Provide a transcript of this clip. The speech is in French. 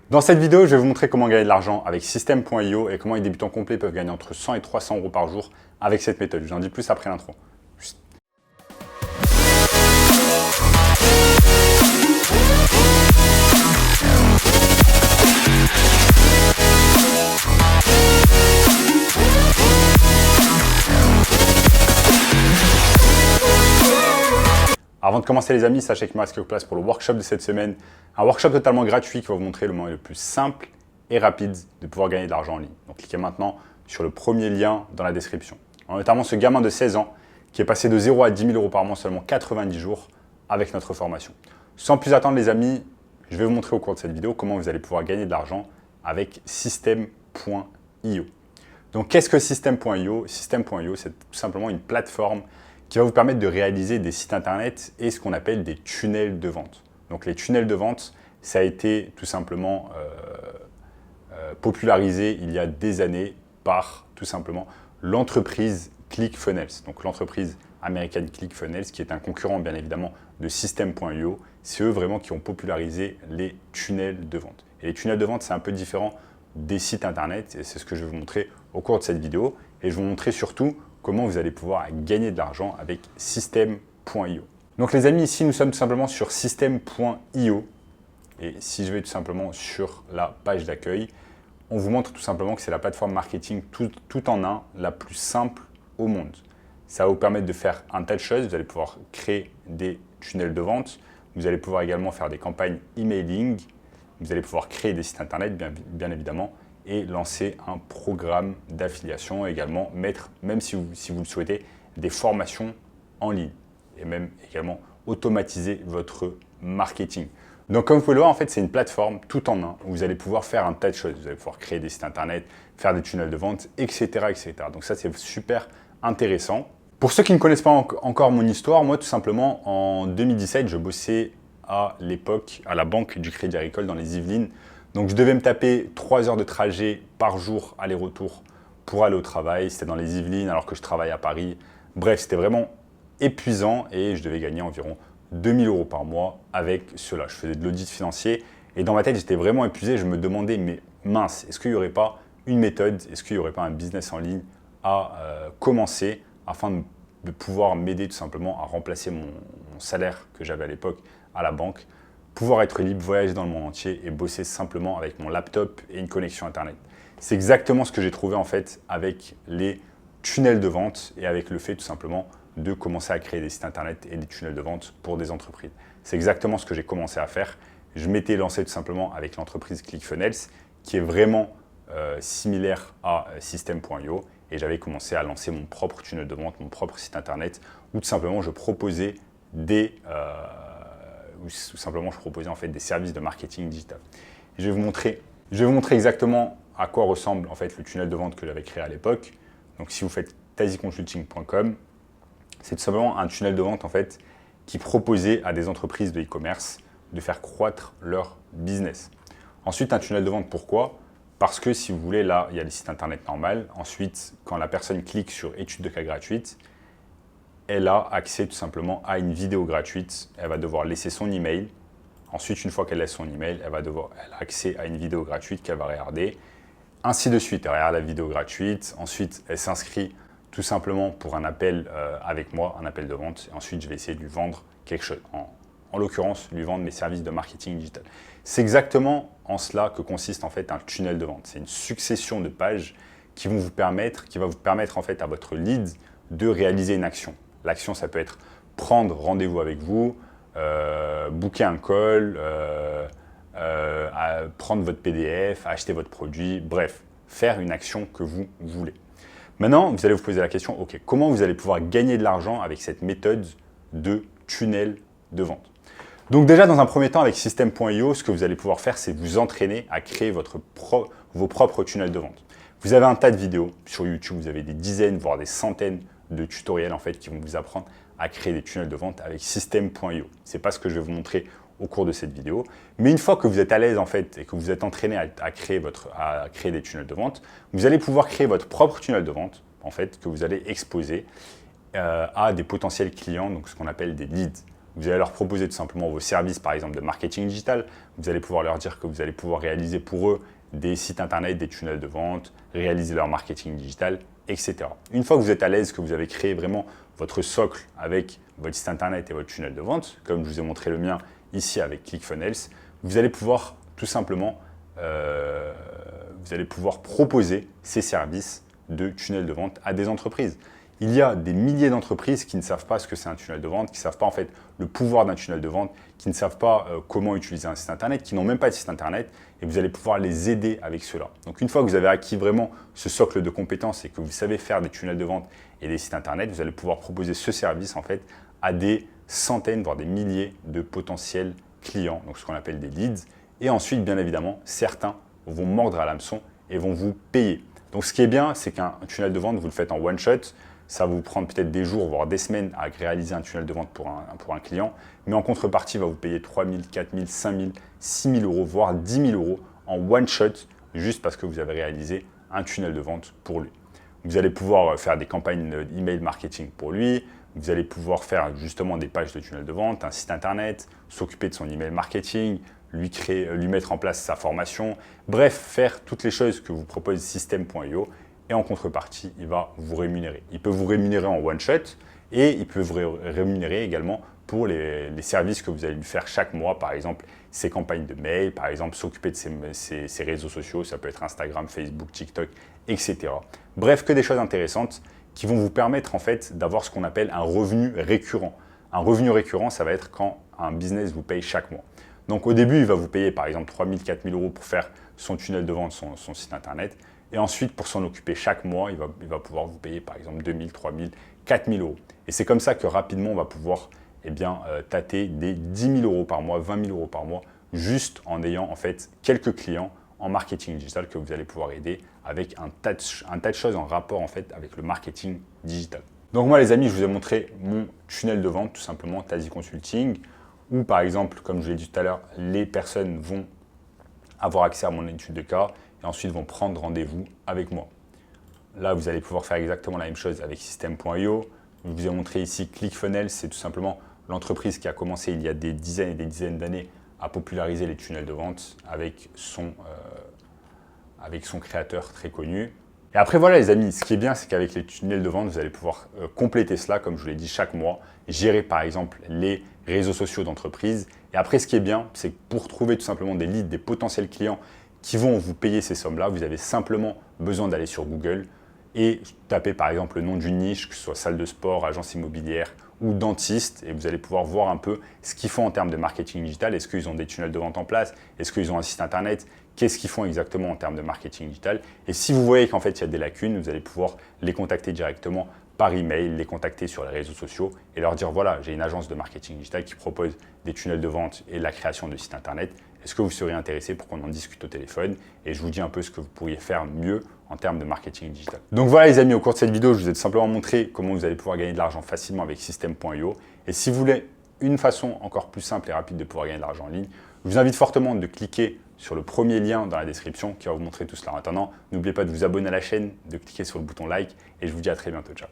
Dans cette vidéo, je vais vous montrer comment gagner de l'argent avec System.io et comment les débutants complets peuvent gagner entre 100 et 300 euros par jour avec cette méthode. Je vous en dis plus après l'intro. Avant de commencer les amis, sachez qu'il me reste quelques places pour le workshop de cette semaine. Un workshop totalement gratuit qui va vous montrer le moyen le plus simple et rapide de pouvoir gagner de l'argent en ligne. Donc cliquez maintenant sur le premier lien dans la description. Notamment ce gamin de 16 ans qui est passé de 0 à 10 000 euros par mois en seulement 90 jours avec notre formation. Sans plus attendre les amis, je vais vous montrer au cours de cette vidéo comment vous allez pouvoir gagner de l'argent avec System.io. Donc qu'est-ce que System.io? System.io, c'est tout simplement une plateforme qui va vous permettre de réaliser des sites internet et ce qu'on appelle des tunnels de vente. Donc les tunnels de vente, ça a été tout simplement popularisé il y a des années par tout simplement l'entreprise ClickFunnels. Donc l'entreprise américaine ClickFunnels qui est un concurrent bien évidemment de System.io. C'est eux vraiment qui ont popularisé les tunnels de vente. Et les tunnels de vente, c'est un peu différent des sites internet et c'est ce que je vais vous montrer au cours de cette vidéo. Et je vais vous montrer surtout comment vous allez pouvoir gagner de l'argent avec System.io. Donc les amis, ici nous sommes tout simplement sur System.io et si je vais tout simplement sur la page d'accueil, on vous montre tout simplement que c'est la plateforme marketing tout en un, la plus simple au monde. Ça va vous permettre de faire un tas de choses, vous allez pouvoir créer des tunnels de vente, vous allez pouvoir également faire des campagnes emailing, vous allez pouvoir créer des sites internet bien évidemment, et lancer un programme d'affiliation, également mettre, même si vous le souhaitez, des formations en ligne et même également automatiser votre marketing. Donc comme vous pouvez le voir, en fait, c'est une plateforme tout en un où vous allez pouvoir faire un tas de choses. Vous allez pouvoir créer des sites internet, faire des tunnels de vente, etc. etc. Donc ça, c'est super intéressant. Pour ceux qui ne connaissent pas encore mon histoire, moi, tout simplement, en 2017, je bossais à l'époque à la Banque du Crédit Agricole dans les Yvelines. Donc, je devais me taper 3 heures de trajet par jour aller-retour pour aller au travail. C'était dans les Yvelines alors que je travaille à Paris. Bref, c'était vraiment épuisant et je devais gagner environ 2 000 euros par mois avec cela. Je faisais de l'audit financier et dans ma tête, j'étais vraiment épuisé. Je me demandais, mais mince, est-ce qu'il n'y aurait pas une méthode, est-ce qu'il n'y aurait pas un business en ligne à commencer afin de pouvoir m'aider tout simplement à remplacer mon salaire que j'avais à l'époque à la banque, pouvoir être libre, voyager dans le monde entier et bosser simplement avec mon laptop et une connexion internet. C'est exactement ce que j'ai trouvé en fait avec les tunnels de vente et avec le fait tout simplement de commencer à créer des sites internet et des tunnels de vente pour des entreprises. C'est exactement ce que j'ai commencé à faire. Je m'étais lancé tout simplement avec l'entreprise ClickFunnels qui est vraiment similaire à System.io et j'avais commencé à lancer mon propre tunnel de vente, mon propre site internet où tout simplement je proposais en fait des services de marketing digital. Et je vais vous montrer exactement à quoi ressemble en fait le tunnel de vente que j'avais créé à l'époque. Donc si vous faites taziconsulting.com, c'est tout simplement un tunnel de vente en fait qui proposait à des entreprises de e-commerce de faire croître leur business. Ensuite, un tunnel de vente, pourquoi? Parce que si vous voulez, là, il y a les sites internet normal. Ensuite, quand la personne clique sur étude de cas gratuite, elle a accès tout simplement à une vidéo gratuite. Elle va devoir laisser son email. Ensuite, une fois qu'elle laisse son email, elle a accès à une vidéo gratuite qu'elle va regarder. Ainsi de suite, elle regarde la vidéo gratuite. Ensuite, elle s'inscrit tout simplement pour un appel avec moi, un appel de vente. Et ensuite, je vais essayer de lui vendre quelque chose. En l'occurrence, lui vendre mes services de marketing digital. C'est exactement en cela que consiste en fait un tunnel de vente. C'est une succession de pages qui va vous permettre en fait à votre lead de réaliser une action. L'action, ça peut être prendre rendez-vous avec vous, booker un call, prendre votre PDF, acheter votre produit, bref, faire une action que vous voulez. Maintenant, vous allez vous poser la question, ok, comment vous allez pouvoir gagner de l'argent avec cette méthode de tunnel de vente? Donc déjà, dans un premier temps, avec System.io, ce que vous allez pouvoir faire, c'est vous entraîner à créer vos propres tunnels de vente. Vous avez un tas de vidéos sur YouTube, vous avez des dizaines, voire des centaines de tutoriels en fait qui vont vous apprendre à créer des tunnels de vente avec System.io. Ce n'est pas ce que je vais vous montrer au cours de cette vidéo, mais une fois que vous êtes à l'aise en fait et que vous êtes entraîné à créer des tunnels de vente, vous allez pouvoir créer votre propre tunnel de vente en fait que vous allez exposer à des potentiels clients, donc ce qu'on appelle des leads. Vous allez leur proposer tout simplement vos services, par exemple de marketing digital. Vous allez pouvoir leur dire que vous allez pouvoir réaliser pour eux des sites internet, des tunnels de vente, réaliser leur marketing digital, etc. Une fois que vous êtes à l'aise, que vous avez créé vraiment votre socle avec votre site internet et votre tunnel de vente, comme je vous ai montré le mien ici avec ClickFunnels, vous allez pouvoir tout simplement proposer ces services de tunnel de vente à des entreprises. Il y a des milliers d'entreprises qui ne savent pas ce que c'est un tunnel de vente, qui ne savent pas en fait le pouvoir d'un tunnel de vente, qui ne savent pas comment utiliser un site internet, qui n'ont même pas de site internet, et vous allez pouvoir les aider avec cela. Donc une fois que vous avez acquis vraiment ce socle de compétences et que vous savez faire des tunnels de vente et des sites internet, vous allez pouvoir proposer ce service en fait à des centaines, voire des milliers de potentiels clients, donc ce qu'on appelle des leads. Et ensuite, bien évidemment, certains vont mordre à l'hameçon et vont vous payer. Donc ce qui est bien, c'est qu'un tunnel de vente, vous le faites en one shot. Ça va vous prendre peut-être des jours, voire des semaines à réaliser un tunnel de vente pour un client. Mais en contrepartie, il va vous payer 3 000, 4 000, 5 000, 6 000 euros, voire 10 000 euros en one shot, juste parce que vous avez réalisé un tunnel de vente pour lui. Vous allez pouvoir faire des campagnes d'email marketing pour lui. Vous allez pouvoir faire justement des pages de tunnel de vente, un site internet, s'occuper de son email marketing, lui mettre en place sa formation. Bref, faire toutes les choses que vous propose System.io. Et en contrepartie, il va vous rémunérer. Il peut vous rémunérer en one shot et il peut vous rémunérer également pour les services que vous allez lui faire chaque mois, par exemple ses campagnes de mail, par exemple s'occuper de ses réseaux sociaux, ça peut être Instagram, Facebook, TikTok, etc. Bref, que des choses intéressantes qui vont vous permettre en fait d'avoir ce qu'on appelle un revenu récurrent. Un revenu récurrent, ça va être quand un business vous paye chaque mois. Donc au début, il va vous payer par exemple 3 000, 4 000 euros pour faire son tunnel de vente, son site internet. Et ensuite, pour s'en occuper chaque mois, il va pouvoir vous payer par exemple 2 000, 3 000, 4 000 euros. Et c'est comme ça que rapidement, on va pouvoir tâter des 10 000 euros par mois, 20 000 euros par mois, juste en ayant en fait quelques clients en marketing digital que vous allez pouvoir aider avec un tas de choses en rapport en fait avec le marketing digital. Donc moi les amis, je vous ai montré mon tunnel de vente tout simplement, Tasi Consulting, où par exemple, comme je l'ai dit tout à l'heure, les personnes vont avoir accès à mon étude de cas et ensuite vont prendre rendez-vous avec moi. Là, vous allez pouvoir faire exactement la même chose avec System.io. Je vous ai montré ici ClickFunnels, c'est tout simplement l'entreprise qui a commencé il y a des dizaines et des dizaines d'années à populariser les tunnels de vente avec son créateur très connu. Et après voilà les amis, ce qui est bien, c'est qu'avec les tunnels de vente, vous allez pouvoir compléter cela, comme je vous l'ai dit, chaque mois, gérer par exemple les réseaux sociaux d'entreprise. Et après, ce qui est bien, c'est que pour trouver tout simplement des leads, des potentiels clients qui vont vous payer ces sommes-là, vous avez simplement besoin d'aller sur Google et taper par exemple le nom d'une niche, que ce soit salle de sport, agence immobilière ou dentiste, et vous allez pouvoir voir un peu ce qu'ils font en termes de marketing digital. Est-ce qu'ils ont des tunnels de vente en place? Est-ce qu'ils ont un site internet? Qu'est-ce qu'ils font exactement en termes de marketing digital? Et si vous voyez qu'en fait il y a des lacunes, vous allez pouvoir les contacter directement par email, les contacter sur les réseaux sociaux et leur dire voilà, j'ai une agence de marketing digital qui propose des tunnels de vente et la création de sites internet. Est-ce que vous seriez intéressé pour qu'on en discute au téléphone? Et je vous dis un peu ce que vous pourriez faire mieux en termes de marketing digital. Donc voilà les amis, au cours de cette vidéo, je vous ai tout simplement montré comment vous allez pouvoir gagner de l'argent facilement avec System.io. Et si vous voulez une façon encore plus simple et rapide de pouvoir gagner de l'argent en ligne, je vous invite fortement de cliquer sur le premier lien dans la description qui va vous montrer tout cela. En attendant, n'oubliez pas de vous abonner à la chaîne, de cliquer sur le bouton like et je vous dis à très bientôt. Ciao.